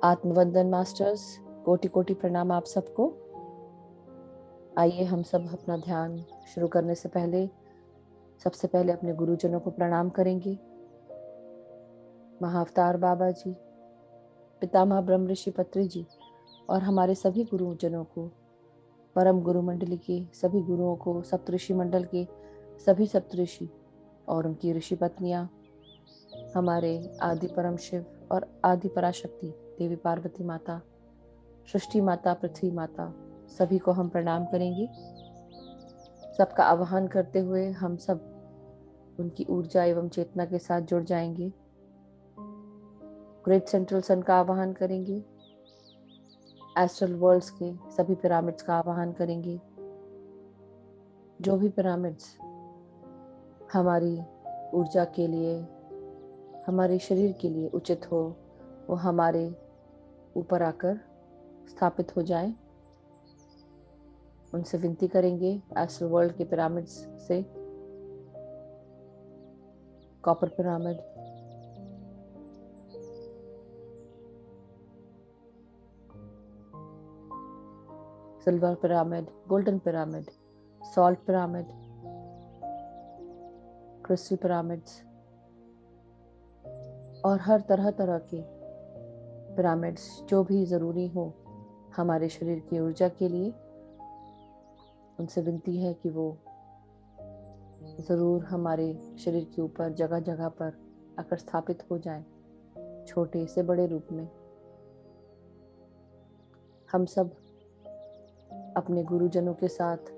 आत्मवंदन masters, कोटि कोटि प्रणाम आप सबको। आइए हम सब अपना ध्यान शुरू करने से पहले सबसे पहले अपने गुरुजनों को प्रणाम करेंगे। महाअवतार बाबा जी, पितामह ब्रह्म ऋषि पत्री जी और हमारे सभी गुरुजनों को, परम गुरु मंडली के सभी गुरुओं को, सप्तऋषि मंडल के सभी सप्तऋषि और उनकी ऋषि पत्नियां, हमारे आदि परम शिव और आदि पराशक्ति देवी पार्वती माता, सृष्टि माता, पृथ्वी माता, सभी को हम प्रणाम करेंगे। सबका आवाहन करते हुए हम सब उनकी ऊर्जा एवं चेतना के साथ जुड़ जाएंगे। ग्रेट सेंट्रल सन का आवाहन करेंगे। एस्ट्रल वर्ल्ड्स के सभी पिरामिड्स का आवाहन करेंगे। जो भी पिरामिड्स हमारी ऊर्जा के लिए, हमारे शरीर के लिए उचित हो, वो हमारे ऊपर आकर स्थापित हो जाएं। उनसे विनती करेंगे, एस्ट्रल वर्ल्ड के पिरामिड्स से, copper pyramid, silver pyramid, golden pyramid, salt pyramid, crystal pyramids और हर तरह तरह के पिरामिड्स जो भी जरूरी हो हमारे शरीर की ऊर्जा के लिए, उनसे विनती है कि वो जरूर हमारे शरीर के ऊपर जगह जगह पर आकर स्थापित हो जाएं, छोटे से बड़े रूप में। हम सब अपने गुरुजनों के साथ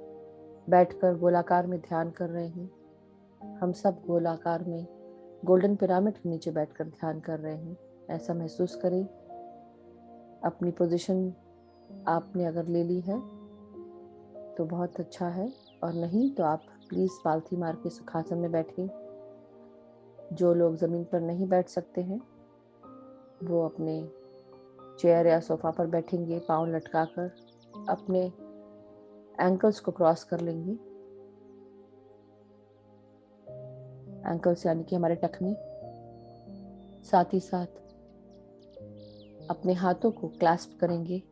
बैठकर गोलाकार में ध्यान कर रहे हैं। हम सब गोलाकार में गोल्डन पिरामिड के नीचे बैठकर ध्यान कर रहे हैं। ऐसा महसूस करें। अपनी पोजीशन आपने अगर ले ली है तो बहुत अच्छा है, और नहीं तो आप प्लीज पालथी मार के सुखासन में बैठिए। जो लोग जमीन पर नहीं बैठ सकते हैं वो अपने चेयर या सोफा पर बैठेंगे, पाँव लटकाकर अपने एंकल्स को क्रॉस कर लेंगे। एंकल्स यानी कि हमारे टखने। साथ ही साथ अपने हाथों को क्लैस्प करेंगे।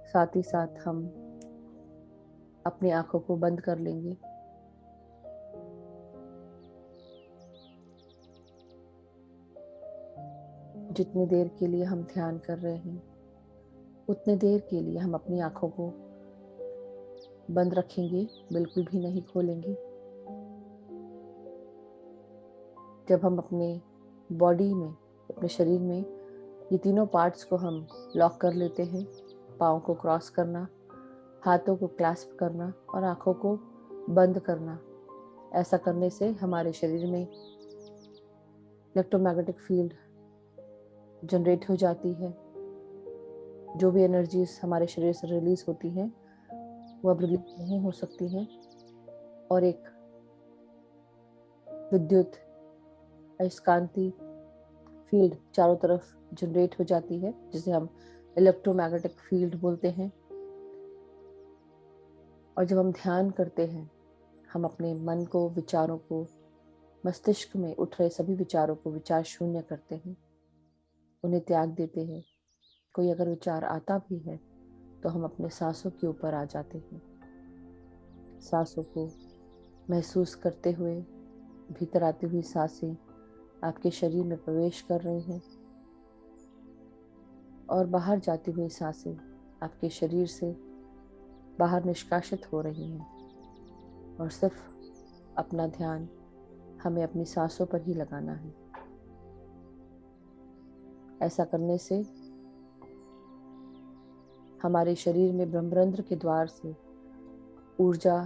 साथ ही साथ हम अपनी आंखों को बंद कर लेंगे। जितनी देर के लिए हम ध्यान कर रहे हैं उतने देर के लिए हम अपनी आंखों को बंद रखेंगे, बिल्कुल भी नहीं खोलेंगे। जब हम अपने बॉडी में, अपने शरीर में ये तीनों पार्ट्स को हम लॉक कर लेते हैं, पाँव को क्रॉस करना, हाथों को क्लैस्प करना और आंखों को बंद करना, ऐसा करने से हमारे शरीर में इलेक्ट्रोमैग्नेटिक फील्ड जनरेट हो जाती है। जो भी एनर्जीज हमारे शरीर से रिलीज होती हैं वो अब रिलीज नहीं हो सकती हैं, और एक विद्युत अयस्कांती फील्ड चारों तरफ जनरेट हो जाती है, जिसे हम इलेक्ट्रोमैग्नेटिक फील्ड बोलते हैं। और जब हम ध्यान करते हैं, हम अपने मन को, विचारों को, मस्तिष्क में उठ रहे सभी विचारों को विचार शून्य करते हैं, उन्हें त्याग देते हैं। कोई अगर विचार आता भी है तो हम अपने सांसों के ऊपर आ जाते हैं। सांसों को महसूस करते हुए भीतर आती हुई सांसें आपके शरीर में प्रवेश कर रही हैं और बाहर जाती हुई सांसें आपके शरीर से बाहर निष्कासित हो रही हैं, और सिर्फ अपना ध्यान हमें अपनी सांसों पर ही लगाना है। ऐसा करने से हमारे शरीर में ब्रह्मरंध्र के द्वार से ऊर्जा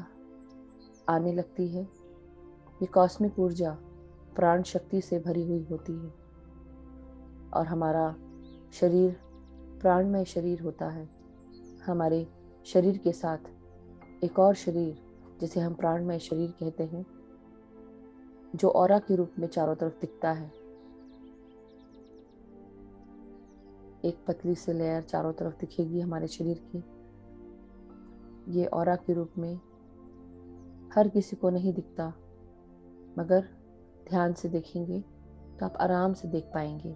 आने लगती है। ये कॉस्मिक ऊर्जा प्राण शक्ति से भरी हुई होती है, और हमारा शरीर प्राणमय शरीर होता है। हमारे शरीर के साथ एक और शरीर, जिसे हम प्राणमय शरीर कहते हैं, जो ऑरा के रूप में चारों तरफ दिखता है। एक पतली सी लेयर चारों तरफ दिखेगी हमारे शरीर की, ये ऑरा के रूप में हर किसी को नहीं दिखता, मगर ध्यान से देखेंगे तो आप आराम से देख पाएंगे।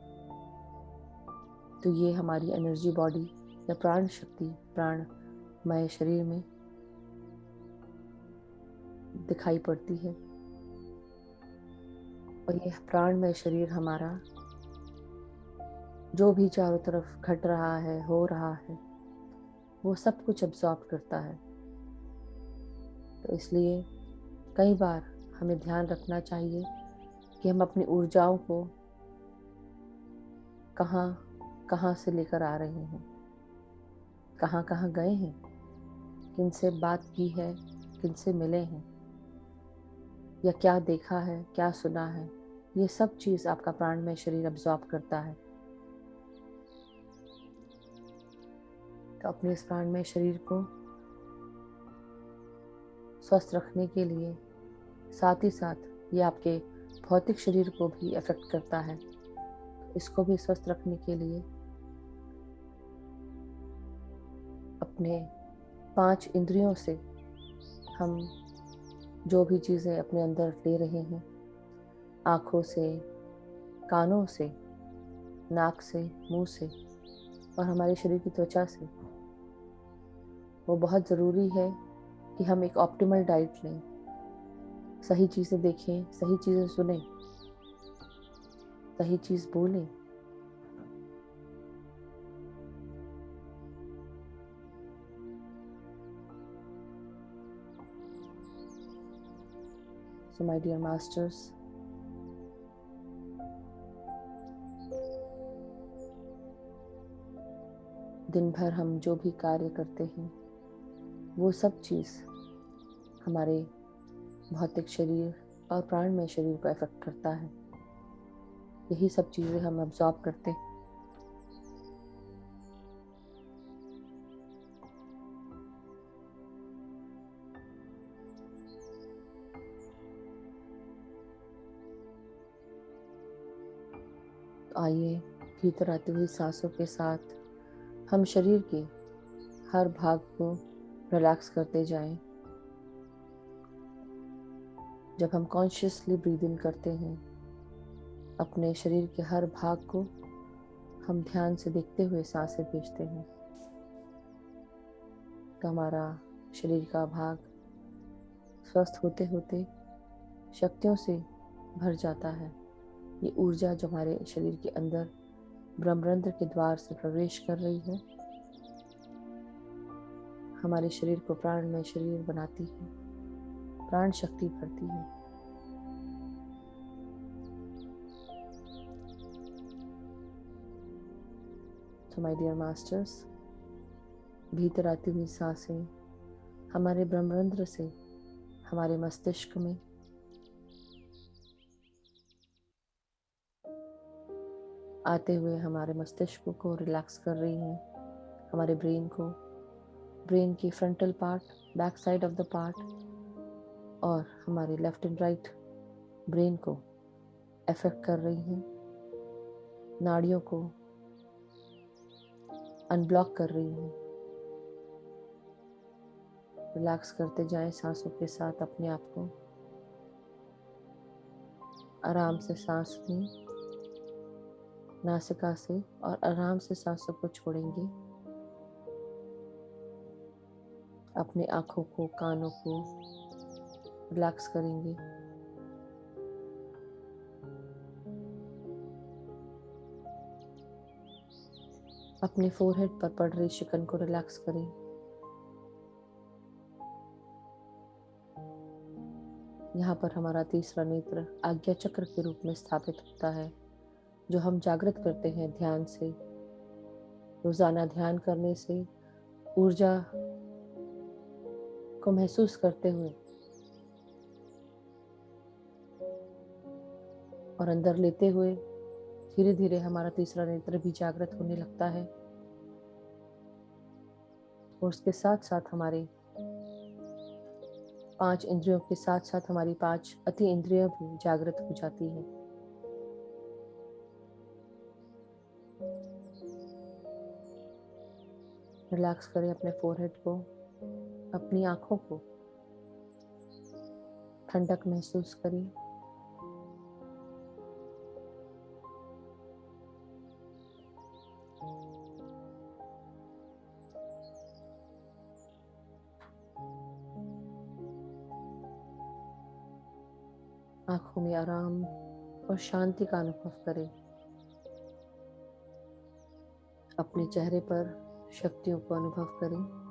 तो ये हमारी एनर्जी बॉडी या प्राण शक्ति, प्राणमय शरीर में दिखाई पड़ती है। और यह प्राणमय शरीर हमारा जो भी चारों तरफ घट रहा है, हो रहा है, वो सब कुछ अब्सॉर्ब करता है। तो इसलिए कई बार हमें ध्यान रखना चाहिए कि हम अपनी ऊर्जाओं को कहाँ कहाँ से लेकर आ रहे हैं, कहाँ कहाँ गए हैं, किन से बात की है, किन से मिले हैं, या क्या देखा है, क्या सुना है। ये सब चीज़ आपका प्राणमय शरीर अब्सॉर्ब करता है। तो अपने इस प्राणमय शरीर को स्वस्थ रखने के लिए, साथ ही साथ ये आपके भौतिक शरीर को भी अफेक्ट करता है, इसको भी स्वस्थ रखने के लिए अपने 5 इंद्रियों से हम जो भी चीज़ें अपने अंदर ले रहे हैं, आँखों से, कानों से, नाक से, मुंह से और हमारे शरीर की त्वचा से, वो बहुत ज़रूरी है कि हम एक ऑप्टिमल डाइट लें, सही चीज़ें देखें, सही चीज़ें सुनें, सही चीज़ बोलें। So my dear masters, दिन भर हम जो भी कार्य करते हैं, वो सब चीज़ हमारे भौतिक शरीर और प्राणमय शरीर को अफेक्ट करता है। यही सब चीज़ें हम अब्सॉर्ब करते हैं। तो आइए, भीतर आती हुई सांसों के साथ हम शरीर के हर भाग को रिलैक्स करते जाएं। जब हम कॉन्शियसली ब्रीद इन करते हैं, अपने शरीर के हर भाग को हम ध्यान से देखते हुए सांसें खींचते हैं, तो हमारा शरीर का भाग स्वस्थ होते होते शक्तियों से भर जाता है। ये ऊर्जा जो हमारे शरीर के अंदर ब्रह्मरंध्र के द्वार से प्रवेश कर रही है, हमारे शरीर को प्राणमय शरीर बनाती है, प्राण शक्ति भरती है। तो माय डियर मास्टर्स, भीतर आती हुई सांसें हमारे ब्रह्मरंध्र से हमारे मस्तिष्क में आते हुए हमारे मस्तिष्क को रिलैक्स कर रही हैं, हमारे ब्रेन की frontal part, back side of the part, और हमारे लेफ्ट एंड राइट ब्रेन को अफेक्ट कर रही हैं, नाड़ियों को अनब्लॉक कर रही हैं। रिलैक्स करते जाएं सांसों के साथ अपने आप को। आराम से सांस लें नासिका से और आराम से सांसों को छोड़ेंगे। अपने आँखों को, कानों को रिलैक्स करेंगे। अपने फोरहेड पर पड़ रही शिकन को रिलैक्स करें। यहाँ पर हमारा तीसरा नेत्र आज्ञा चक्र के रूप में स्थापित होता है, जो हम जागृत करते हैं ध्यान से। रोजाना ध्यान करने से ऊर्जा को महसूस करते हुए और अंदर लेते हुए धीरे धीरे हमारा तीसरा नेत्र भी जागृत होने लगता है, और उसके साथ साथ हमारे 5 इंद्रियों के साथ साथ हमारी 5 अति इंद्रियां भी जागृत हो जाती है। रिलैक्स करें अपने फोरहेड को, अपनी आंखों को ठंडक महसूस करें। आंखों में आराम और शांति का अनुभव करें। अपने चेहरे पर शक्तियों को अनुभव करें।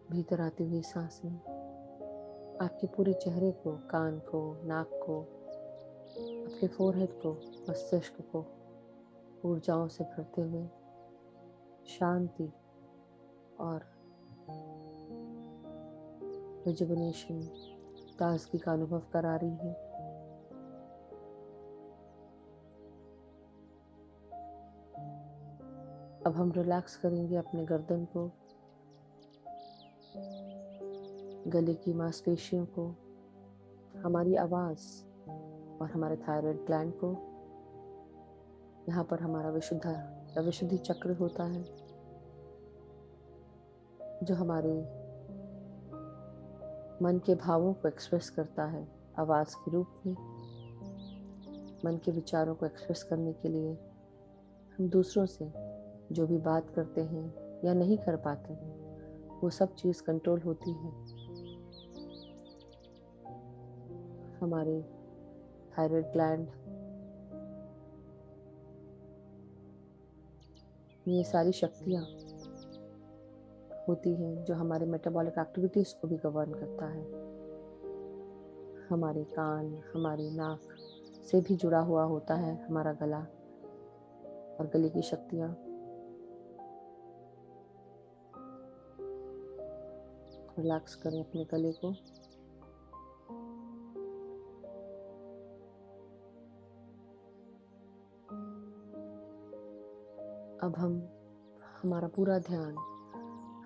भीतर आती हुई सांसें आपके पूरे चेहरे को, कान को, नाक को, आपके फोरहेड को, मस्तिष्क को ऊर्जाओं से भरते हुए शांति और रिजुविनेशन, ताजगी का अनुभव करा रही है। अब हम रिलैक्स करेंगे अपने गर्दन को, गले की मांसपेशियों को, हमारी आवाज़ और हमारे थायराइड ग्लैंड को। यहाँ पर हमारा विशुद्धि चक्र होता है जो हमारे मन के भावों को एक्सप्रेस करता है आवाज़ के रूप में। मन के विचारों को एक्सप्रेस करने के लिए हम दूसरों से जो भी बात करते हैं या नहीं कर पाते हैं, वो सब चीज़ कंट्रोल होती है हमारे थायराइड ग्लैंड। ये सारी शक्तियाँ होती हैं जो हमारे मेटाबॉलिक एक्टिविटीज़ को भी गवर्न करता है। हमारे कान, हमारी नाक से भी जुड़ा हुआ होता है हमारा गला और गले की शक्तियाँ। रिलैक्स करें अपने गले को। अब हम हमारा पूरा ध्यान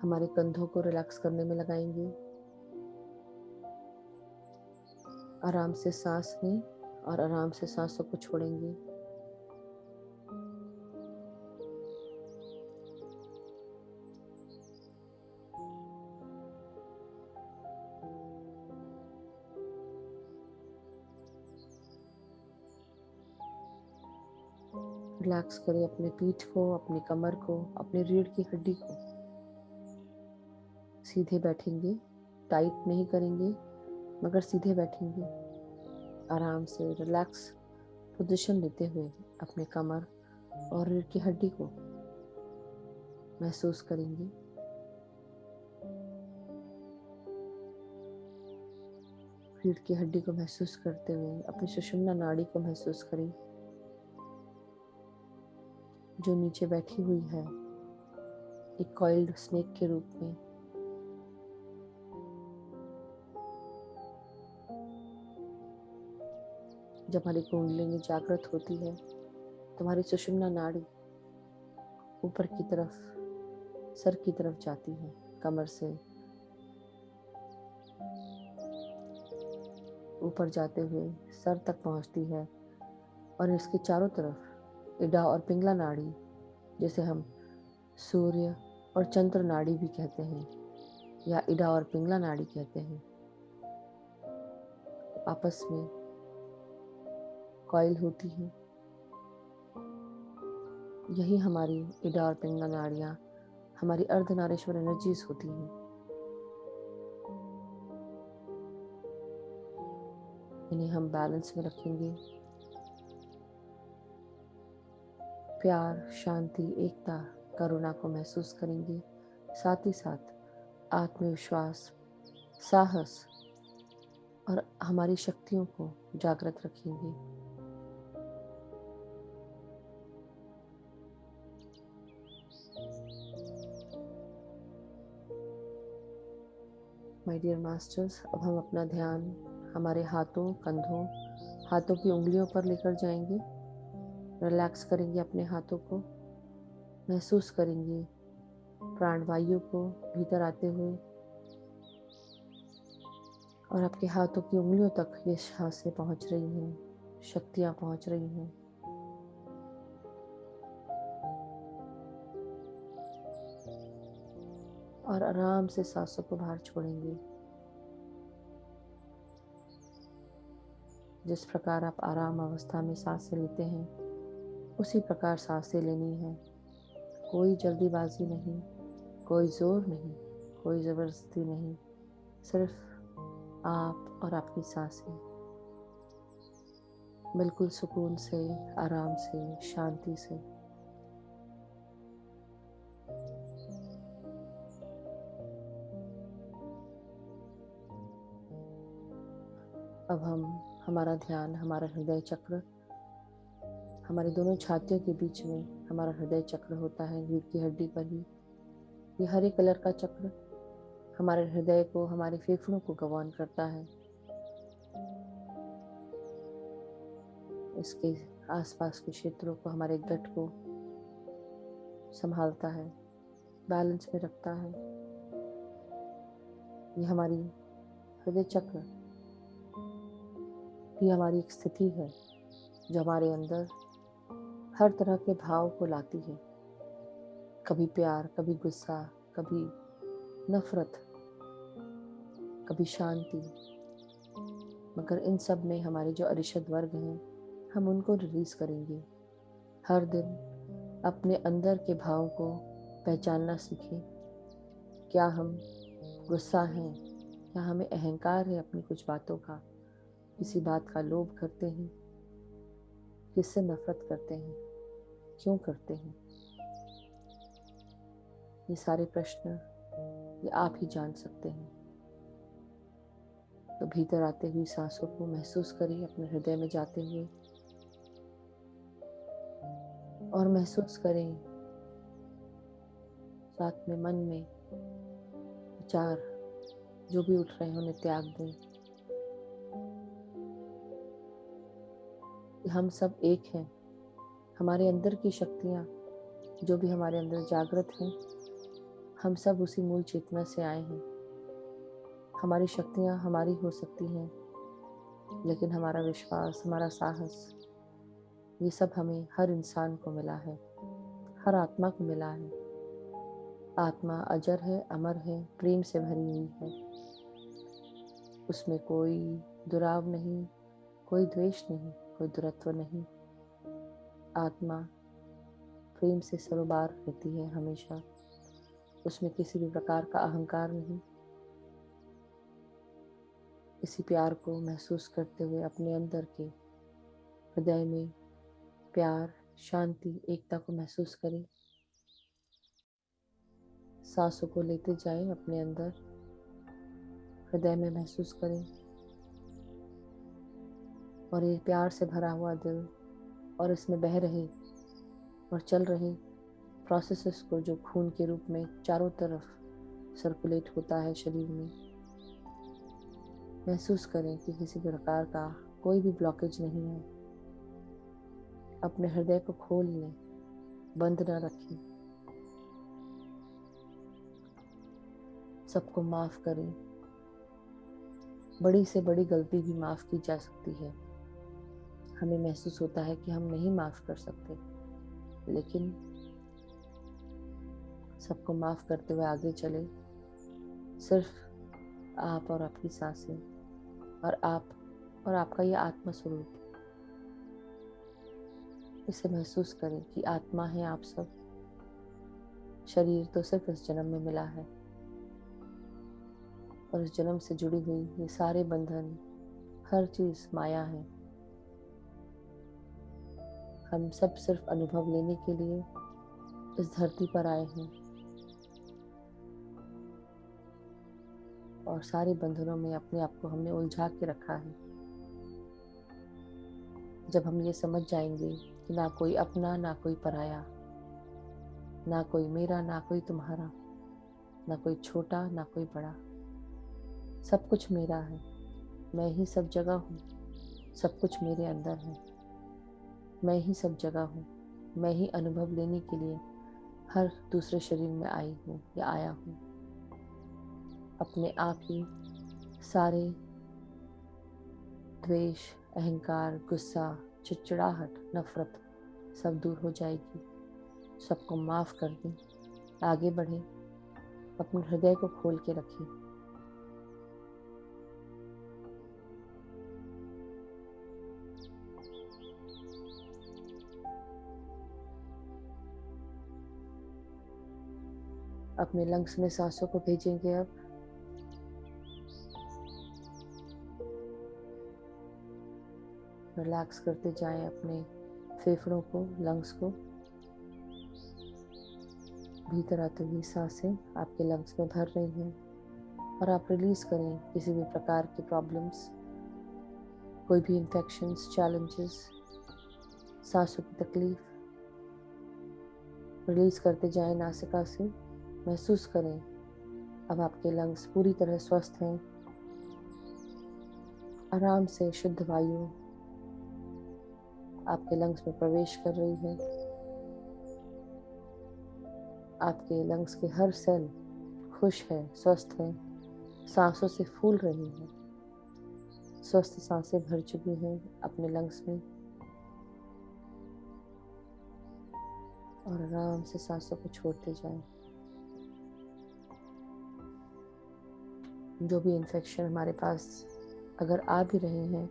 हमारे कंधों को रिलैक्स करने में लगाएंगे। आराम से सांस लें और आराम से सांसों को छोड़ेंगे। रिलैक्स करें अपने पीठ को, अपनी कमर को, अपनी रीढ़ की हड्डी को। सीधे बैठेंगे, टाइट नहीं करेंगे मगर सीधे बैठेंगे। आराम से रिलैक्स पोजीशन लेते हुए अपने कमर और रीढ़ की हड्डी को महसूस करेंगे। रीढ़ की हड्डी को महसूस करते हुए अपनी सुषुम्ना नाड़ी को महसूस करें जो नीचे बैठी हुई है एक कॉइल्ड स्नेक के रूप में। जब हमारी कुंडलिनी जागृत होती है तो हमारी सुषुम्ना नाड़ी ऊपर की तरफ, सर की तरफ जाती है, कमर से ऊपर जाते हुए सर तक पहुंचती है और इसके चारों तरफ इडा और पिंगला नाड़ी, जिसे हम सूर्य और चंद्र नाड़ी भी कहते हैं या इडा और पिंगला नाड़ी कहते हैं, आपस में कॉइल होती है। यही हमारी इडा और पिंगला नाड़ियाँ हमारी अर्धनारीश्वर एनर्जीज होती हैं। इन्हें हम बैलेंस में रखेंगे। प्यार, शांति, एकता, करुणा को महसूस करेंगे। साथ ही साथ आत्मविश्वास, साहस और हमारी शक्तियों को जागृत रखेंगे। माय डियर मास्टर्स, अब हम अपना ध्यान हमारे हाथों, कंधों, हाथों की उंगलियों पर लेकर जाएंगे। रिलैक्स करेंगे अपने हाथों को, महसूस करेंगे प्राणवायु को भीतर आते हुए और आपके हाथों की उंगलियों तक ये सांसें पहुंच रही हैं, शक्तियाँ पहुंच रही हैं। और आराम से सांसों को बाहर छोड़ेंगे। जिस प्रकार आप आराम अवस्था में सांसें लेते हैं, उसी प्रकार सांसें लेनी है। कोई जल्दीबाजी नहीं, कोई जोर नहीं, कोई जबरदस्ती नहीं, सिर्फ आप और आपकी सांसें बिल्कुल सुकून से, आराम से, शांति से। अब हम हमारा ध्यान हमारा हृदय चक्र, हमारे दोनों छातियों के बीच में हमारा हृदय चक्र होता है, रीढ़ की हड्डी पर ही। ये हरे कलर का चक्र हमारे हृदय को, हमारे फेफड़ों को गवर्न करता है। इसके आसपास के क्षेत्रों को, हमारे गट को संभालता है, बैलेंस में रखता है। ये हमारी हृदय चक्र भी हमारी एक स्थिति है जो हमारे अंदर हर तरह के भाव को लाती है। कभी प्यार, कभी गुस्सा, कभी नफरत, कभी शांति। मगर इन सब में हमारे जो अरिषद वर्ग हैं, हम उनको रिलीज करेंगे। हर दिन अपने अंदर के भाव को पहचानना सीखें। क्या हम गुस्सा हैं, क्या हमें अहंकार है अपनी कुछ बातों का, किसी बात का लोभ करते हैं, किससे नफरत करते हैं, क्यों करते हैं? ये सारे प्रश्न ये आप ही जान सकते हैं। तो भीतर आते हुई सांसों को महसूस करिए, अपने हृदय में जाते हुए, और महसूस करें साथ में मन में विचार जो भी उठ रहे हैं उन्हें त्याग दें। कि हम सब एक हैं। हमारे अंदर की शक्तियाँ जो भी हमारे अंदर जागृत हैं, हम सब उसी मूल चेतना से आए हैं। हमारी शक्तियाँ हमारी हो सकती हैं, लेकिन हमारा विश्वास, हमारा साहस, ये सब हमें हर इंसान को मिला है, हर आत्मा को मिला है। आत्मा अजर है, अमर है, प्रेम से भरी हुई है। उसमें कोई दुराव नहीं, कोई द्वेष नहीं, कोई दुरत्व नहीं। आत्मा प्रेम से सरोबार रहती है हमेशा। उसमें किसी भी प्रकार का अहंकार नहीं। इसी प्यार को महसूस करते हुए अपने अंदर के हृदय में प्यार, शांति, एकता को महसूस करें। सांसों को लेते जाएं अपने अंदर, हृदय में महसूस करें। और ये प्यार से भरा हुआ दिल और इसमें बह रहे और चल रहे प्रोसेसेस को, जो खून के रूप में चारों तरफ सर्कुलेट होता है शरीर में, महसूस करें कि किसी प्रकार का कोई भी ब्लॉकेज नहीं है। अपने हृदय को खोल लें, बंद न रखें। सबको माफ करें। बड़ी से बड़ी गलती भी माफ की जा सकती है। हमें महसूस होता है कि हम नहीं माफ कर सकते, लेकिन सबको माफ करते हुए आगे चले। सिर्फ आप और आपकी सांसें, और आप और आपका ये आत्मा स्वरूप, इसे महसूस करें कि आत्मा है आप सब। शरीर तो सिर्फ इस जन्म में मिला है, और इस जन्म से जुड़ी हुई ये सारे बंधन, हर चीज माया है। हम सब सिर्फ अनुभव लेने के लिए इस धरती पर आए हैं, और सारे बंधनों में अपने आप को हमने उलझा के रखा है। जब हम ये समझ जाएंगे कि ना कोई अपना, ना कोई पराया, ना कोई मेरा, ना कोई तुम्हारा, ना कोई छोटा, ना कोई बड़ा, सब कुछ मेरा है, मैं ही सब जगह हूँ, सब कुछ मेरे अंदर है, मैं ही सब जगह हूँ, मैं ही अनुभव लेने के लिए हर दूसरे शरीर में आई हूँ या आया हूँ। अपने आप ही सारे द्वेष, अहंकार, गुस्सा, चिड़चिड़ाहट, नफरत सब दूर हो जाएगी। सबको माफ कर दें, आगे बढ़ें, अपने हृदय को खोल के रखें। अपने लंग्स में सांसों को भेजेंगे अब। रिलैक्स करते जाएं अपने फेफड़ों को, लंग्स को। भीतर आते हुए सांसें आपके लंग्स में भर रही हैं और आप रिलीज करें किसी भी प्रकार की प्रॉब्लम्स, कोई भी इन्फेक्शंस, चैलेंजेस, सांसों की तकलीफ। रिलीज करते जाएं नासिका से। महसूस करें अब आपके लंग्स पूरी तरह स्वस्थ हैं। आराम से शुद्ध वायु आपके लंग्स में प्रवेश कर रही है। आपके लंग्स के हर सेल खुश है, स्वस्थ है, सांसों से फूल रही है। स्वस्थ सांसें भर चुकी हैं अपने लंग्स में और आराम से सांसों को छोड़ते जाएं। जो भी इन्फेक्शन हमारे पास अगर आ भी रहे हैं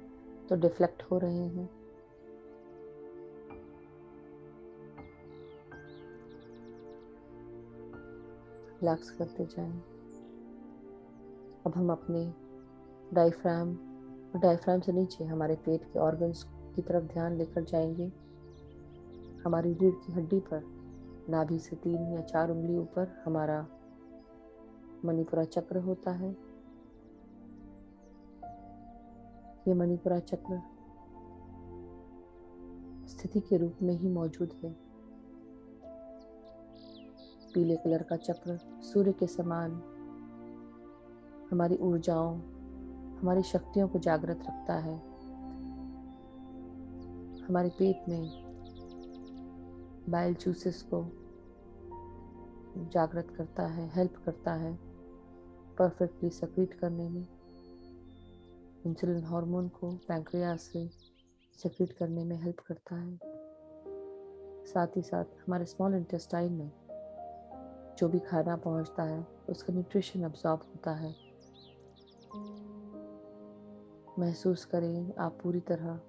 तो डिफ्लेक्ट हो रहे हैं। रिलैक्स करते जाएं। अब हम अपने डायफ्राम से नीचे हमारे पेट के ऑर्गन्स की तरफ ध्यान लेकर जाएंगे। हमारी रीढ़ की हड्डी पर नाभि से 3 या 4 उंगली ऊपर हमारा मणिपुरा चक्र होता है। ये मणिपुरा चक्र स्थिति के रूप में ही मौजूद है। पीले कलर का चक्र सूर्य के समान हमारी ऊर्जाओं, हमारी शक्तियों को जागृत रखता है। हमारे पेट में बाइल जूसेस को जागृत करता है, हेल्प करता है परफेक्टली सेक्रीट करने में। इंसुलिन हार्मोन को पैंक्रियास से सेक्रीट करने में हेल्प करता है। साथ ही साथ हमारे स्मॉल इंटेस्टाइन में जो भी खाना पहुंचता है उसका न्यूट्रिशन अब्सॉर्ब होता है। महसूस करें आप पूरी तरह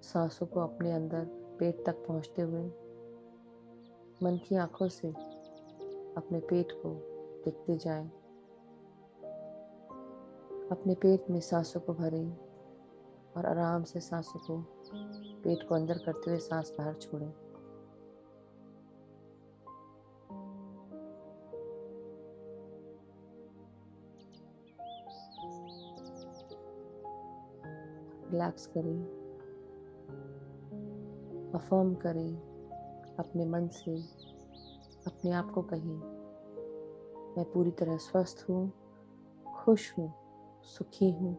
सांसों को अपने अंदर पेट तक पहुंचते हुए। मन की आंखों से अपने पेट को देखते जाएं। अपने पेट में सांसों को भरें और आराम से सांसों को पेट को अंदर करते हुए सांस बाहर छोड़ें। रिलैक्स करें, अफर्म करें अपने मन से, अपने आप को कहें, मैं पूरी तरह स्वस्थ हूँ, खुश हूँ, सुखी हूँ,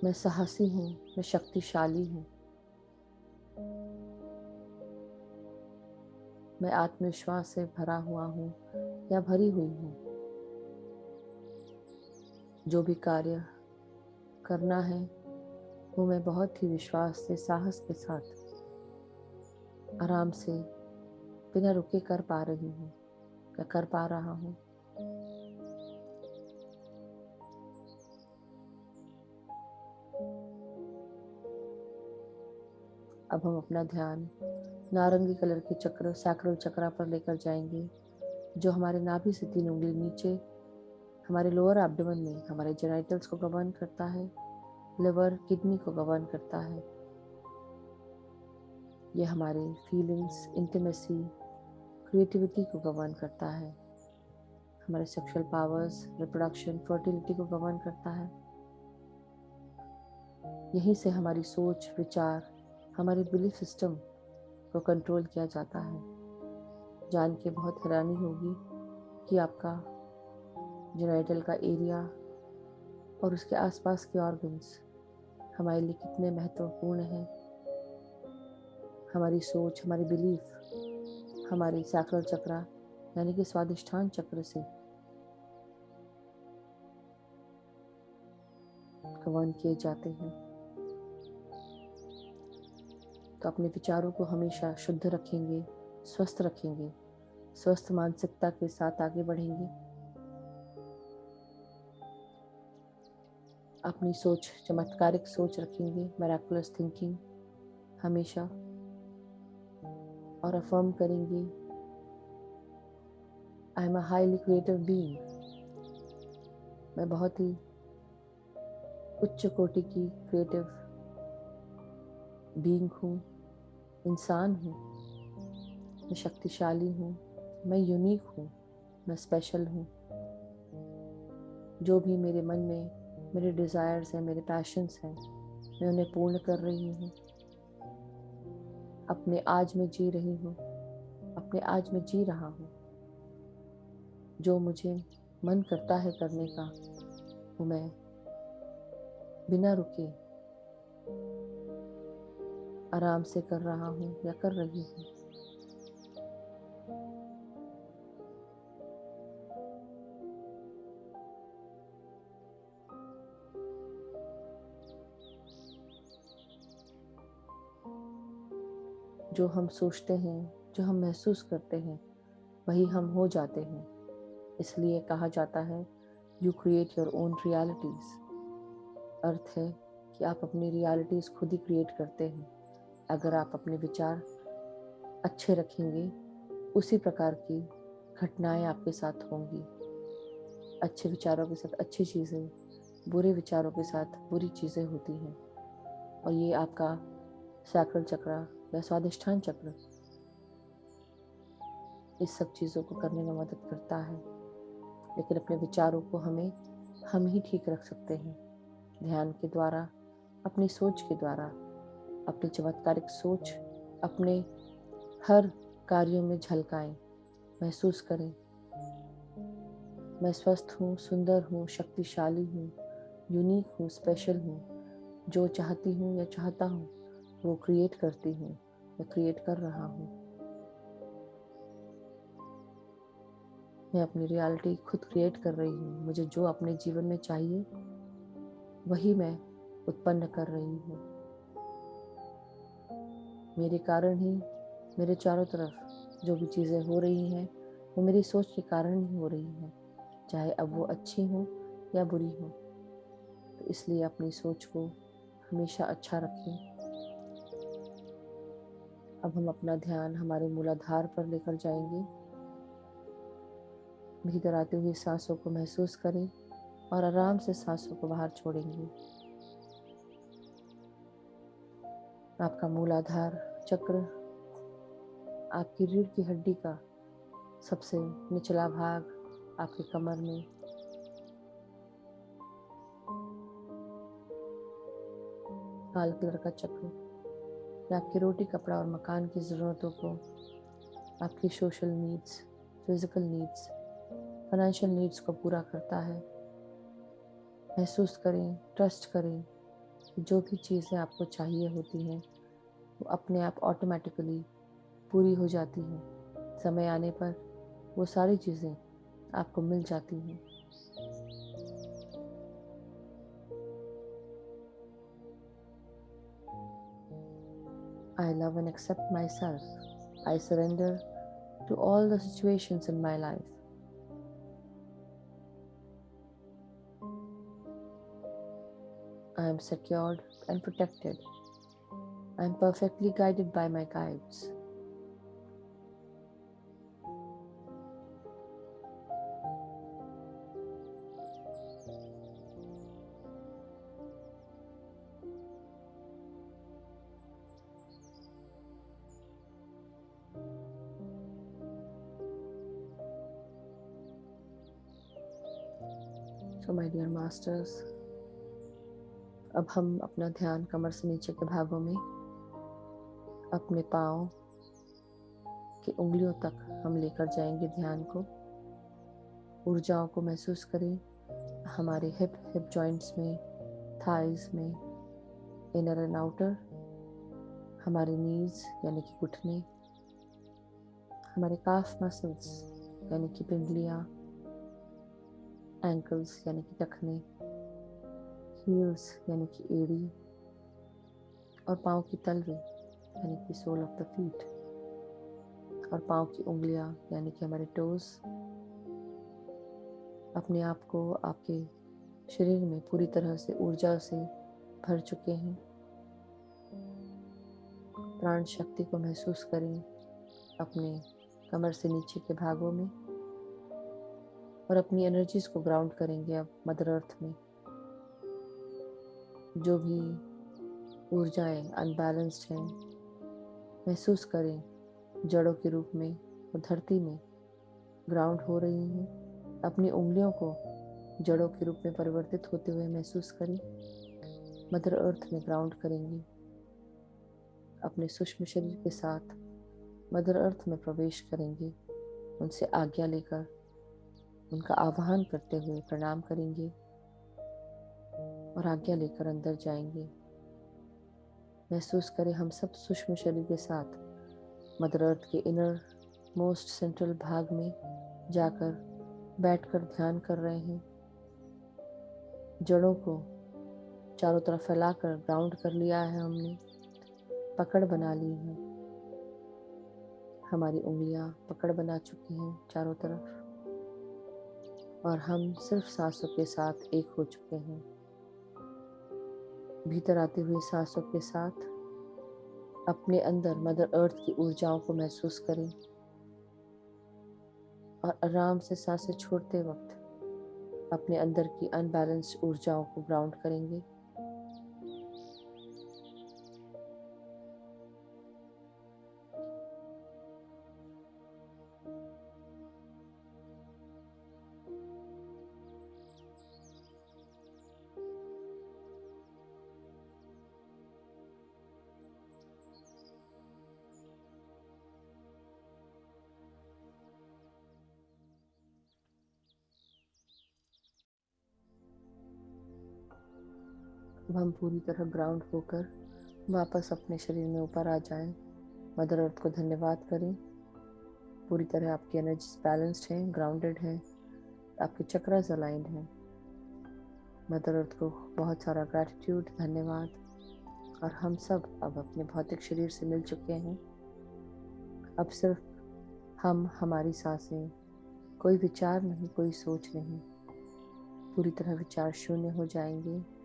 मैं साहसी हूँ, मैं शक्तिशाली हूँ, मैं आत्मविश्वास से भरा हुआ हूँ या भरी हुई हूँ। जो भी कार्य करना है वो मैं बहुत ही विश्वास से, साहस के साथ, आराम से, बिना रुके कर पा रही हूँ या कर पा रहा हूँ। अब हम अपना ध्यान नारंगी कलर के चक्र, सैक्रल चक्रा पर लेकर जाएंगे, जो हमारे नाभि से 3 उंगली नीचे हमारे लोअर एब्डोमेन में हमारे जेनिटल्स को गवर्न करता है, लिवर, किडनी को गवर्न करता है। ये हमारे फीलिंग्स, इंटीमेसी, क्रिएटिविटी को गवर्न करता है। हमारे सेक्सुअल पावर्स, रिप्रोडक्शन, फर्टिलिटी को गवर्न करता है। यहीं से हमारी सोच, विचार, हमारे बिलीफ सिस्टम को कंट्रोल किया जाता है। जान के बहुत हैरानी होगी कि आपका जेनिटल का एरिया और उसके आसपास के ऑर्गन्स हमारे लिए कितने महत्वपूर्ण हैं। हमारी सोच, हमारी बिलीफ हमारे सैक्रल चक्रा यानी कि स्वादिष्ठान चक्र से गवर्न किए जाते हैं। तो अपने विचारों को हमेशा शुद्ध रखेंगे, स्वस्थ रखेंगे, स्वस्थ मानसिकता के साथ आगे बढ़ेंगे। अपनी सोच, चमत्कारिक सोच रखेंगे, मिरेकुलस थिंकिंग हमेशा, और अफर्म करेंगे, I am a highly creative being. मैं बहुत ही उच्च कोटि की क्रिएटिव बीइंग हूँ, इंसान हूँ। मैं शक्तिशाली हूँ, मैं यूनिक हूँ, मैं स्पेशल हूँ। जो भी मेरे मन में मेरे डिज़ायर्स हैं, मेरे पैशंस हैं, मैं उन्हें पूर्ण कर रही हूँ। अपने आज में जी रही हूँ, अपने आज में जी रहा हूँ। जो मुझे मन करता है करने का, वो मैं बिना रुके आराम से कर रहा हूँ या कर रही हूँ। जो हम सोचते हैं, जो हम महसूस करते हैं, वही हम हो जाते हैं। इसलिए कहा जाता है, you create your own realities. अर्थ है कि आप अपनी रियलिटीज़ खुद ही क्रिएट करते हैं। अगर आप अपने विचार अच्छे रखेंगे, उसी प्रकार की घटनाएं आपके साथ होंगी। अच्छे विचारों के साथ अच्छी चीज़ें, बुरे विचारों के साथ बुरी चीज़ें होती हैं। और ये आपका सैक्रल चक्र या स्वादिष्ठान चक्र इस सब चीज़ों को करने में मदद करता है। लेकिन अपने विचारों को हम ही ठीक रख सकते हैं, ध्यान के द्वारा, अपनी सोच के द्वारा। अपनी चमत्कारिक सोच अपने हर कार्यों में झलकाएं, महसूस करें, मैं स्वस्थ हूँ, सुंदर हूँ, शक्तिशाली हूँ, यूनिक हूँ, स्पेशल हूँ। जो चाहती हूँ या चाहता हूँ वो क्रिएट करती हूँ, मैं क्रिएट कर रहा हूँ। मैं अपनी रियलिटी खुद क्रिएट कर रही हूँ। मुझे जो अपने जीवन में चाहिए वही मैं उत्पन्न कर रही हूँ। मेरे कारण ही मेरे चारों तरफ जो भी चीज़ें हो रही हैं वो मेरी सोच के कारण ही हो रही हैं, चाहे अब वो अच्छी हो या बुरी हो। तो इसलिए अपनी सोच को हमेशा अच्छा रखें। अब हम अपना ध्यान हमारे मूलाधार पर लेकर जाएंगे। भीतर आती हुई सांसों को महसूस करें और आराम से सांसों को बाहर छोड़ेंगे। आपका मूलाधार चक्र आपकी रीढ़ की हड्डी का सबसे निचला भाग, आपकी कमर में लाल कलर का चक्र, आपकी रोटी, कपड़ा और मकान की ज़रूरतों को, आपकी social needs, physical needs, financial needs को पूरा करता है। महसूस करें, ट्रस्ट करें कि जो भी चीज़ें आपको चाहिए होती हैं वो अपने आप ऑटोमेटिकली पूरी हो जाती हैं। समय आने पर वो सारी चीज़ें आपको मिल जाती हैं। I love and accept myself. I surrender to all the situations in my life. I am secured and protected. I am perfectly guided by my guides. So my dear masters, अब हम अपना ध्यान कमर से नीचे के भागों में, अपने पाँव की उंगलियों तक हम लेकर जाएंगे ध्यान को। ऊर्जाओं को महसूस करें हमारे हिप जॉइंट्स में, थाइज में, इनर एंड आउटर, हमारे नीज यानी कि घुटने, हमारे काफ मसल्स यानी कि पिंडलियाँ, एंकल्स यानी कि टखने, हील्स यानी कि एड़ी, और पाँव की तलवी यानी कि सोल ऑफ द फीट। और पाँव की उंगलियां यानी कि हमारे टोज अपने आप को आपके शरीर में पूरी तरह से ऊर्जा से भर चुके हैं। प्राण शक्ति को महसूस करें अपने कमर से नीचे के भागों में और अपनी एनर्जीज को ग्राउंड करेंगे अब मदर अर्थ में। जो भी ऊर्जाएं अनबैलेंस्ड हैं महसूस करें जड़ों के रूप में और धरती में ग्राउंड हो रही हैं। अपनी उंगलियों को जड़ों के रूप में परिवर्तित होते हुए महसूस करें। मदर अर्थ में ग्राउंड करेंगे। अपने सूक्ष्म शरीर के साथ मदर अर्थ में प्रवेश करेंगे। उनसे आज्ञा लेकर उनका आह्वान करते हुए प्रणाम करेंगे और आज्ञा लेकर अंदर जाएंगे। महसूस करें हम सब सूक्ष्म शरीर के साथ मदर अर्थ के इनर मोस्ट सेंट्रल भाग में जाकर बैठकर ध्यान कर रहे हैं। जड़ों को चारों तरफ फैलाकर ग्राउंड कर लिया है हमने, पकड़ बना ली है। हमारी उंगलियां पकड़ बना चुकी हैं चारों तरफ और हम सिर्फ सांसों के साथ एक हो चुके हैं। भीतर आती हुई सांसों के साथ अपने अंदर मदर अर्थ की ऊर्जाओं को महसूस करें और आराम से सांसें छोड़ते वक्त अपने अंदर की अनबैलेंस्ड ऊर्जाओं को ग्राउंड करेंगे। अब हम पूरी तरह ग्राउंड होकर वापस अपने शरीर में ऊपर आ जाएं। मदर अर्थ को धन्यवाद करें। पूरी तरह आपकी एनर्जीज बैलेंस्ड हैं, ग्राउंडेड हैं, आपके चक्रास अलाइंड हैं। मदर अर्थ को बहुत सारा ग्रैटिट्यूड, धन्यवाद। और हम सब अब अपने भौतिक शरीर से मिल चुके हैं। अब सिर्फ हम, हमारी सांसें, कोई विचार नहीं, कोई सोच नहीं, पूरी तरह विचार शून्य हो जाएंगे।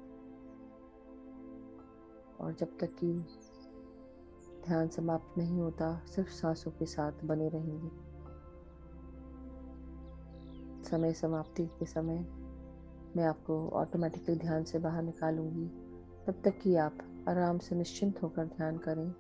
और जब तक कि ध्यान समाप्त नहीं होता सिर्फ सांसों के साथ बने रहेंगे। समय समाप्ति के समय मैं आपको ऑटोमेटिकली ध्यान से बाहर निकालूंगी। तब तक कि आप आराम से निश्चिंत होकर ध्यान करें।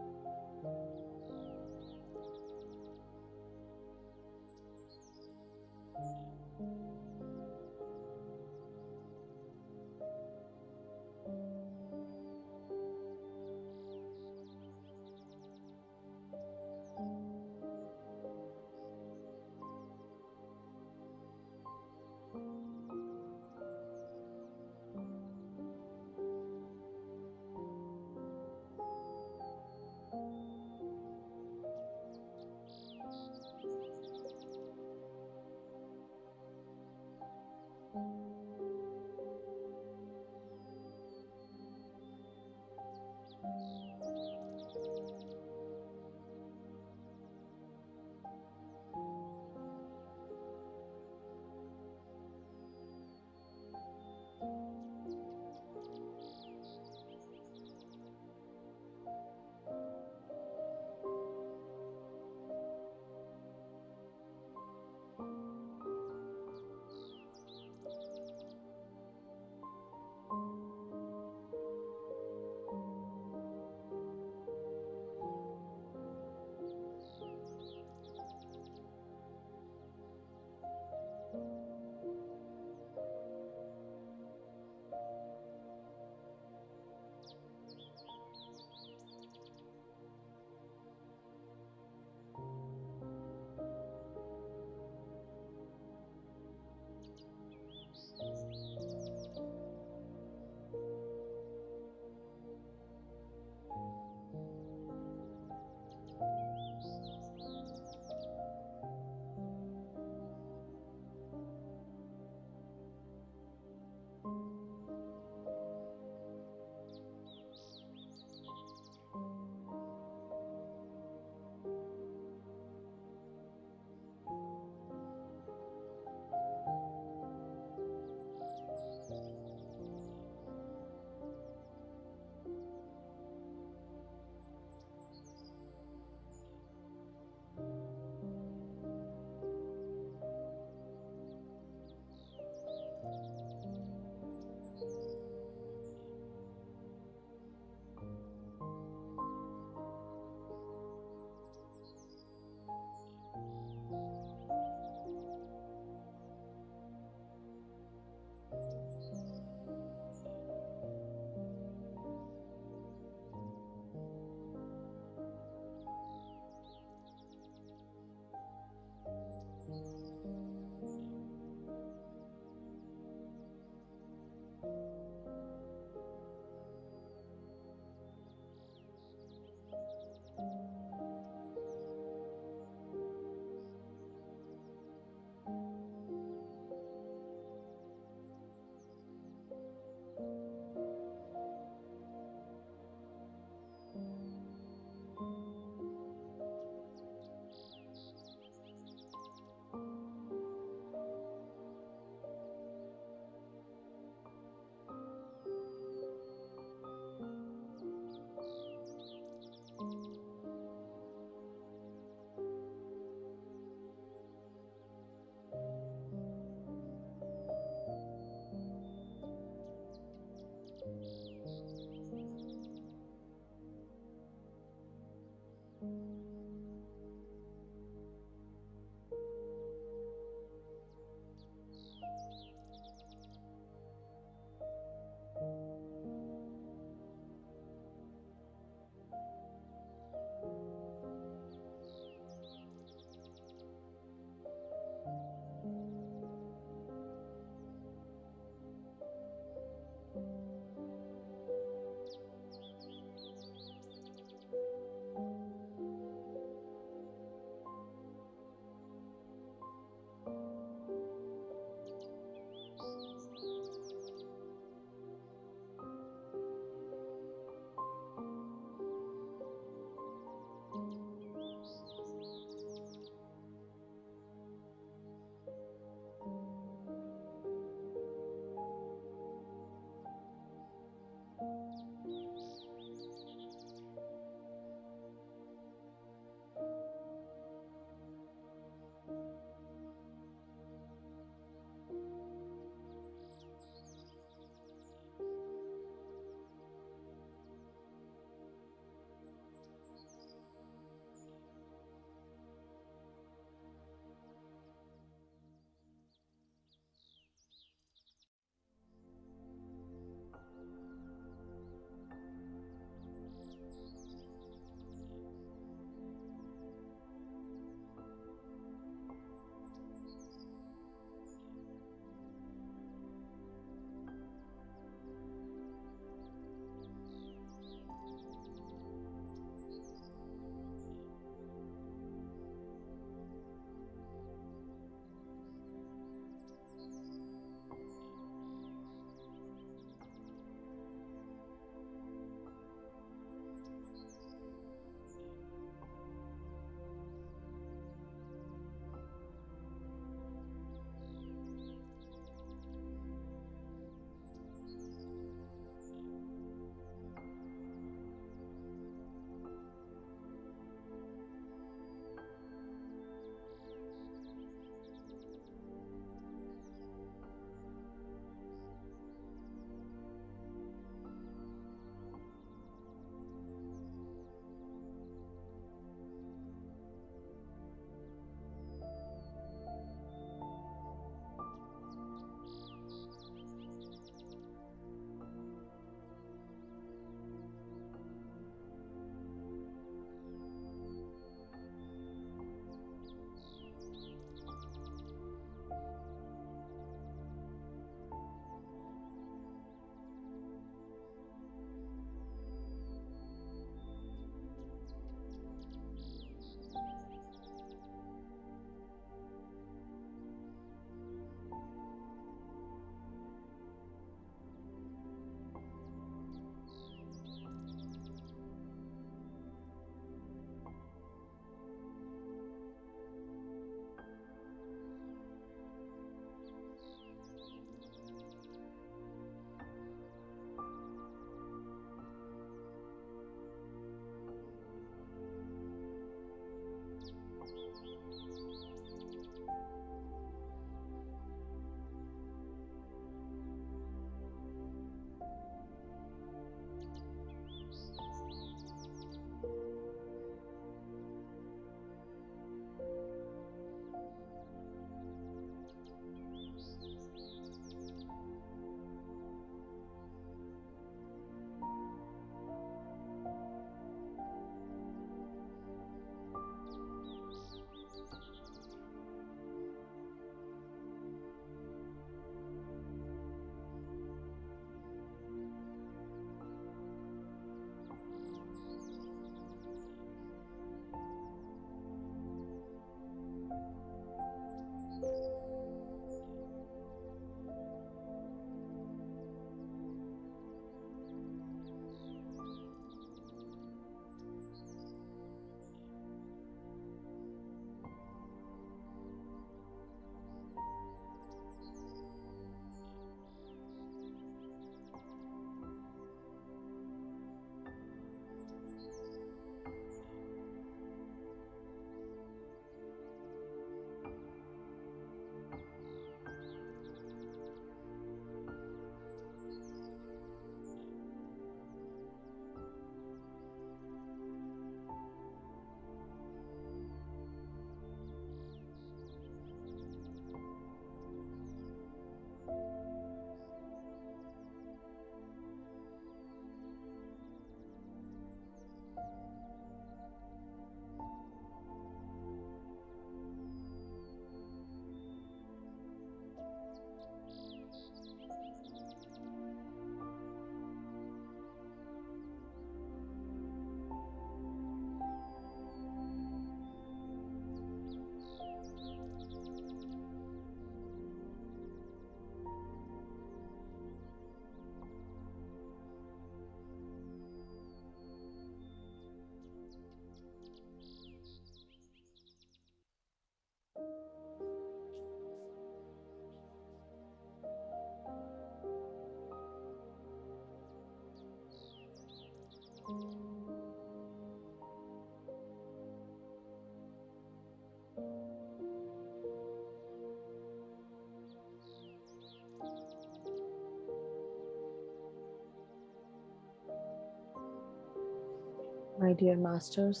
माय डियर मास्टर्स,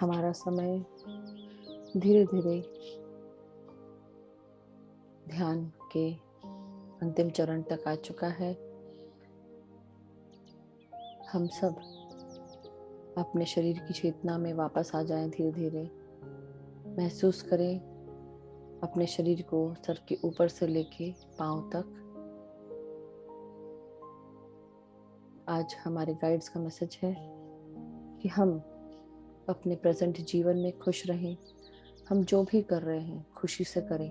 हमारा समय धीरे धीरे ध्यान के अंतिम चरण तक आ चुका है। हम सब अपने शरीर की चेतना में वापस आ जाएं। धीरे धीरे महसूस करें अपने शरीर को सर के ऊपर से लेके पांव तक। आज हमारे गाइड्स का मैसेज है कि हम अपने प्रेजेंट जीवन में खुश रहें। हम जो भी कर रहे हैं खुशी से करें,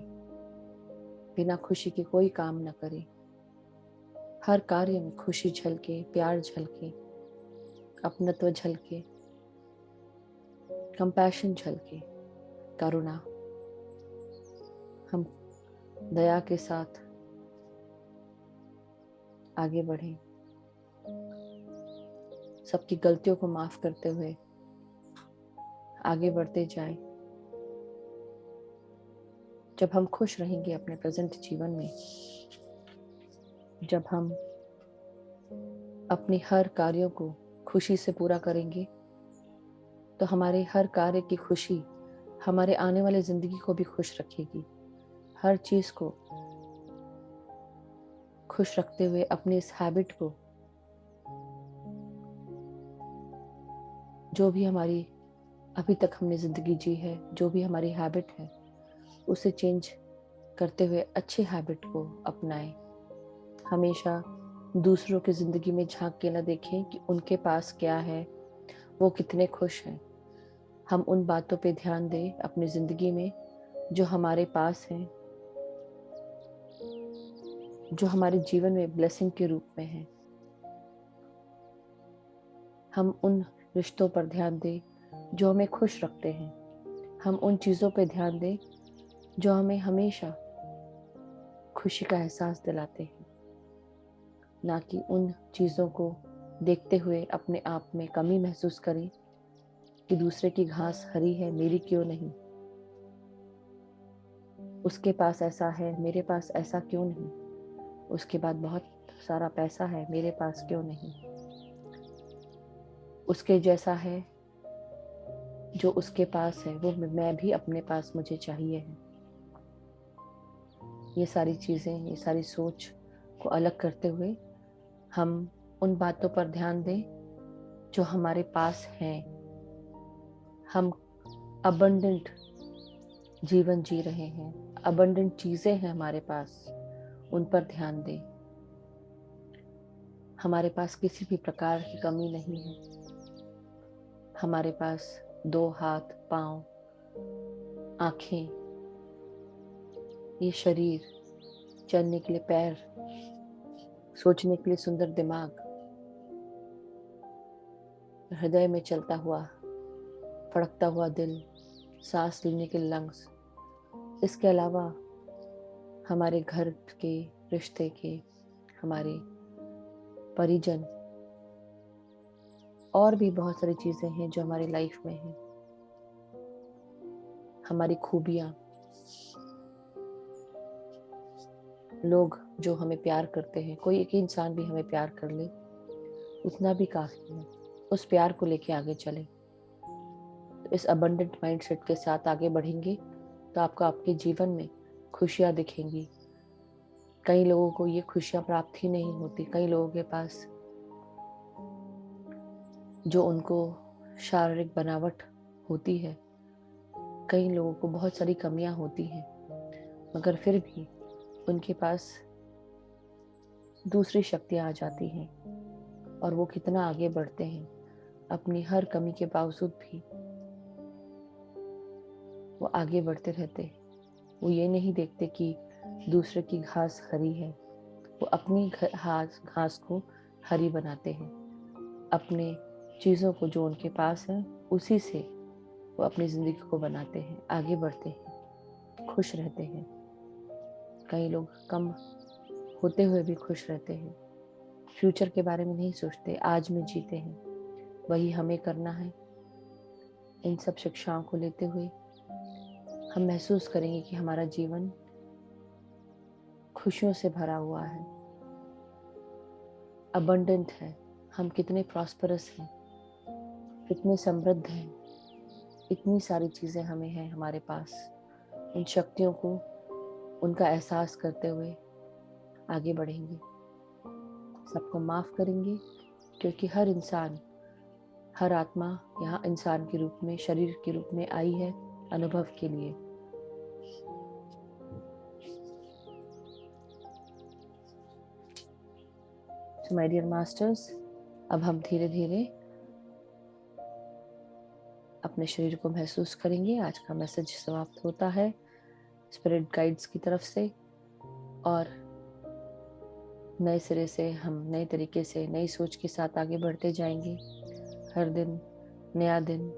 बिना खुशी के कोई काम न करें। हर कार्य में खुशी झलके, प्यार झलके, अपनत्व झलके, कंपैशन झलके, करुणा। हम दया के साथ आगे बढ़ें, सबकी गलतियों को माफ करते हुए आगे बढ़ते जाएं। जब हम खुश रहेंगे अपने प्रेजेंट जीवन में, जब हम अपनी हर कार्यों को खुशी से पूरा करेंगे, तो हमारे हर कार्य की खुशी हमारे आने वाले जिंदगी को भी खुश रखेगी। हर चीज को खुश रखते हुए अपनी इस हैबिट को, जो भी हमारी अभी तक हमने जिंदगी जी है, जो भी हमारी हैबिट है, उसे चेंज करते हुए अच्छी हैबिट को अपनाएं। हमेशा दूसरों की जिंदगी में झांक के न देखें कि उनके पास क्या है, वो कितने खुश हैं। हम उन बातों पे ध्यान दें अपनी जिंदगी में जो हमारे पास है, जो हमारे जीवन में ब्लेसिंग के रूप में है। हम उन रिश्तों पर ध्यान दें जो हमें खुश रखते हैं। हम उन चीज़ों पर ध्यान दें जो हमें हमेशा खुशी का एहसास दिलाते हैं, ना कि उन चीज़ों को देखते हुए अपने आप में कमी महसूस करें कि दूसरे की घास हरी है, मेरी क्यों नहीं। उसके पास ऐसा है, मेरे पास ऐसा क्यों नहीं। उसके बाद बहुत सारा पैसा है, मेरे पास क्यों नहीं। उसके जैसा है जो उसके पास है, वो मैं भी अपने पास मुझे चाहिए है। ये सारी चीज़ें, ये सारी सोच को अलग करते हुए हम उन बातों पर ध्यान दें जो हमारे पास हैं। हम अबंडेंट जीवन जी रहे हैं, अबंडेंट चीज़ें हैं हमारे पास, उन पर ध्यान दें। हमारे पास किसी भी प्रकार की कमी नहीं है। हमारे पास 2 हाथ, पाँव, आँखें, ये शरीर, चलने के लिए पैर, सोचने के लिए सुंदर दिमाग, हृदय में चलता हुआ, फड़कता हुआ दिल, सांस लेने के लंग्स। इसके अलावा हमारे घर के, रिश्ते के, हमारे परिजन, और भी बहुत सारी चीज़ें हैं जो हमारी लाइफ में हैं। हमारी खूबियाँ, लोग जो हमें प्यार करते हैं, कोई एक इंसान भी हमें प्यार कर ले, उतना भी काफ़ी है। उस प्यार को लेके आगे चलें। तो इस अबंडेंट माइंडसेट के साथ आगे बढ़ेंगे तो आपको आपके जीवन में खुशियाँ दिखेंगी। कई लोगों को ये खुशियाँ प्राप्त ही नहीं होती। कई लोगों के पास जो उनको शारीरिक बनावट होती है, कई लोगों को बहुत सारी कमियां होती हैं, मगर फिर भी उनके पास दूसरी शक्तियां आ जाती हैं और वो कितना आगे बढ़ते हैं। अपनी हर कमी के बावजूद भी वो आगे बढ़ते रहते हैं। वो ये नहीं देखते कि दूसरे की घास हरी है, वो अपनी घास को हरी बनाते हैं। अपने चीज़ों को जो उनके पास है, उसी से वो अपनी ज़िंदगी को बनाते हैं, आगे बढ़ते हैं, खुश रहते हैं। कई लोग कम होते हुए भी खुश रहते हैं, फ्यूचर के बारे में नहीं सोचते, आज में जीते हैं। वही हमें करना है। इन सब शिक्षाओं को लेते हुए हम महसूस करेंगे कि हमारा जीवन खुशियों से भरा हुआ है, अबंडेंट है। हम कितने प्रॉस्परस हैं। कितने समृद्ध हैं, इतनी सारी चीज़ें हमें हैं हमारे पास। इन शक्तियों को, उनका एहसास करते हुए आगे बढ़ेंगे, सबको माफ़ करेंगे, क्योंकि हर इंसान, हर आत्मा यहाँ इंसान के रूप में, शरीर के रूप में आई है अनुभव के लिए। So my dear masters, अब हम धीरे धीरे अपने शरीर को महसूस करेंगे। आज का मैसेज समाप्त होता है स्पिरिट गाइड्स की तरफ से, और नए सिरे से हम नए तरीके से, नई सोच के साथ आगे बढ़ते जाएंगे। हर दिन नया दिन,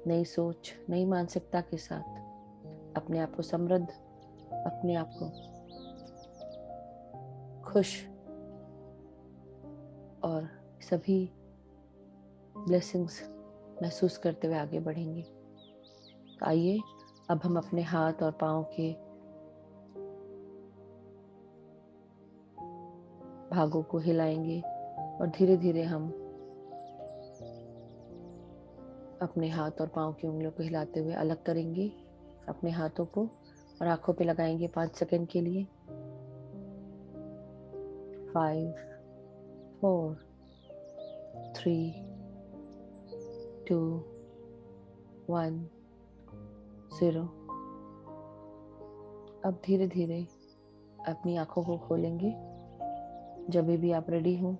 नई सोच, नई मानसिकता के साथ अपने आप को समृद्ध, अपने आप को खुश और सभी ब्लेसिंग्स महसूस करते हुए आगे बढ़ेंगे। तो आइए अब हम अपने हाथ और पाँव के भागों को हिलाएंगे और धीरे धीरे हम अपने हाथ और पाँव की उंगलियों को हिलाते हुए अलग करेंगे अपने हाथों को और आंखों पे लगाएंगे 5 सेकंड के लिए। 5, 4, 3, 2, 1, 0। अब धीरे धीरे अपनी आंखों को खोलेंगे। जब भी आप रेडी हो,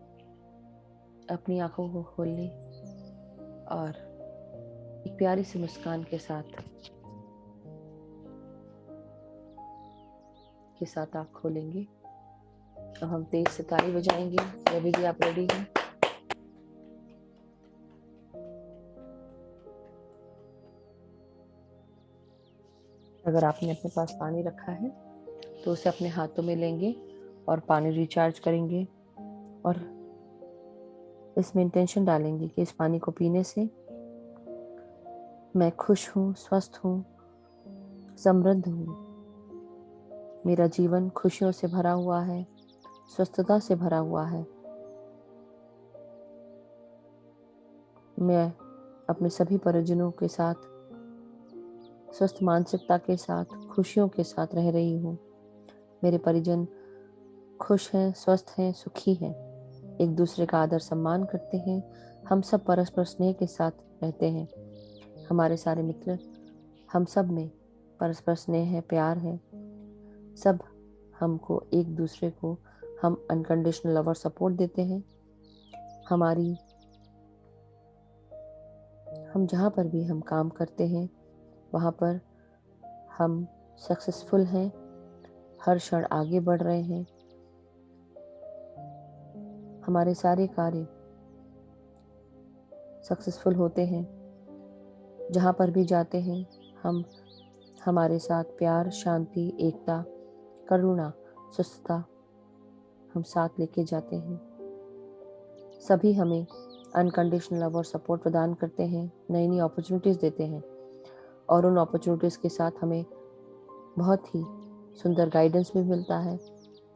अपनी आंखों को खोल लें और एक प्यारी सी मुस्कान के साथ आप खोलेंगे। अब हम तेज से ताली बजाएंगे जब भी आप रेडी हो। अगर आपने अपने पास पानी रखा है तो उसे अपने हाथों में लेंगे और पानी रिचार्ज करेंगे और इसमें इंटेंशन डालेंगे कि इस पानी को पीने से मैं खुश हूँ, स्वस्थ हूँ, समृद्ध हूँ। मेरा जीवन खुशियों से भरा हुआ है, स्वस्थता से भरा हुआ है। मैं अपने सभी परिजनों के साथ स्वस्थ मानसिकता के साथ, खुशियों के साथ रह रही हूँ। मेरे परिजन खुश हैं, स्वस्थ हैं, सुखी हैं, एक दूसरे का आदर सम्मान करते हैं। हम सब परस्पर स्नेह के साथ रहते हैं। हमारे सारे मित्र, हम सब में परस्पर स्नेह है, प्यार है। सब हमको एक दूसरे को हम अनकंडीशनल लव और सपोर्ट देते हैं। हम जहाँ पर भी हम काम करते हैं वहाँ पर हम सक्सेसफुल हैं, हर क्षण आगे बढ़ रहे हैं। हमारे सारे कार्य सक्सेसफुल होते हैं। जहाँ पर भी जाते हैं हम हमारे साथ प्यार, शांति, एकता, करुणा, स्वस्थता हम साथ लेके जाते हैं। सभी हमें अनकंडीशनल लव और सपोर्ट प्रदान करते हैं, नई नई अपॉर्चुनिटीज़ देते हैं और उन अपॉर्चुनिटीज़ के साथ हमें बहुत ही सुंदर गाइडेंस भी मिलता है।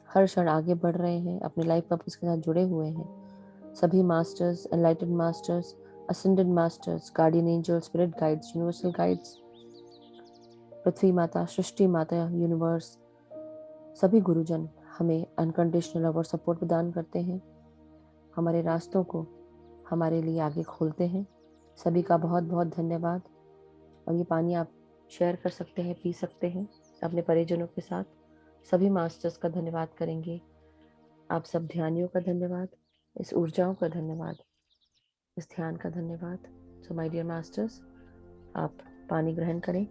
हर क्षण आगे बढ़ रहे हैं, अपने लाइफ पर्पस के साथ जुड़े हुए हैं। सभी masters, enlightened masters, ascended masters, guardian angel, spirit guides, universal guides, पृथ्वी माता, सृष्टि माता, यूनिवर्स, सभी गुरुजन हमें अनकंडीशनल लव और सपोर्ट प्रदान करते हैं, हमारे रास्तों को हमारे लिए आगे खोलते हैं। सभी का बहुत बहुत धन्यवाद। और ये पानी आप शेयर कर सकते हैं, पी सकते हैं अपने परिजनों के साथ। सभी मास्टर्स का धन्यवाद करेंगे। आप सब ध्यानियों का धन्यवाद, इस ऊर्जाओं का धन्यवाद, इस ध्यान का धन्यवाद। सो माय डियर मास्टर्स, आप पानी ग्रहण करें।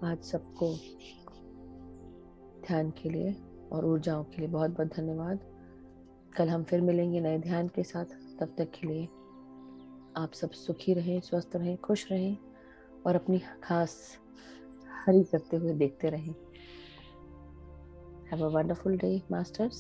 आज सबको ध्यान के लिए और ऊर्जाओं के लिए बहुत बहुत धन्यवाद। कल हम फिर मिलेंगे नए ध्यान के साथ। तब तक के लिए आप सब सुखी रहें, स्वस्थ रहें, खुश रहें और अपनी खास हरी करते हुए देखते रहें। Have a wonderful day masters.